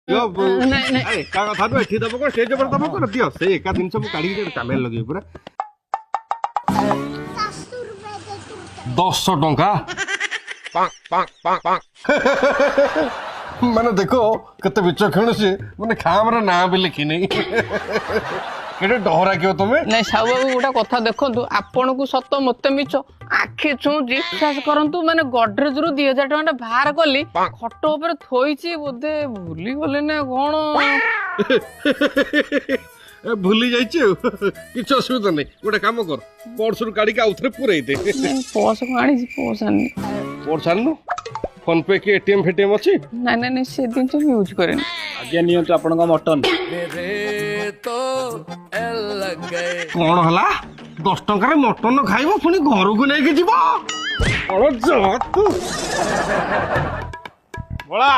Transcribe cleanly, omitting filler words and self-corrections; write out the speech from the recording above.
ଏକା କଥା ନୁହେଁ ଏଠି ଦବ କଣ ଷ୍ଟେଜ ଉପରେ ଦବ କଣ ଦିଅ ସେଇ ଏକା ଜିନିଷ ମୁଁ କାଢିକି କାମରେ ଲଗେଇବି ପୁରା 10 ଟଙ୍କା ମାନେ ଦେଖ କେତେ ବିଚକ୍ଷଣ ସିଏ ମାନେ ଖାମରେ ନାଁ ବି ଲେଖି ନେଇ କେତେ ଡହରା କିଅ ତମେ ନାଇଁ ସାହୁ ବାବୁ ଗୋଟେ କଥା ଦେଖନ୍ତୁ ଆପଣଙ୍କୁ ସତ ମତେ ମିଛ ଆଖି ଛୁଁଛି ବିଶ୍ୱାସ କରନ୍ତୁ ମାନେ ଗଡରେଜରୁ 2000 ଟଙ୍କା ବାହାର କଲି ଖଟ ଉପରେ ଥୋଇଛି ବୋଧେ ଭୁଲିଗଲେ ନା କଣ ଭୁଲି ଯାଇଛି ଆଉ କିଛି ଅସୁବିଧା ନାହିଁ ଗୋଟେ କାମ କର ପର୍ସରୁ କାଢିକି ଆଉ ଥରେ ପୁରେଇ ଦେ ପର୍ସ କଣ ଆଣିଛି ପର୍ସ ଆଣିନି ପର୍ସ ଆଣିଲୁ ଫୋନ ପେ କି ଏଟିଏମ୍ ଫେଟିଏମ୍ ଅଛି ନାଇଁ ସେ ଜିନିଷ ମୁଁ ୟୁଜ୍ କରେନି ଆଜ୍ଞା ନିଅନ୍ତୁ ଆପଣଙ୍କ ମଟନ କଣ ହେଲା 10 ଟଙ୍କାରେ ମଟନ ଖାଇବ ପୁଣି ଘରକୁ ନେଇକି ଯିବ ବଳା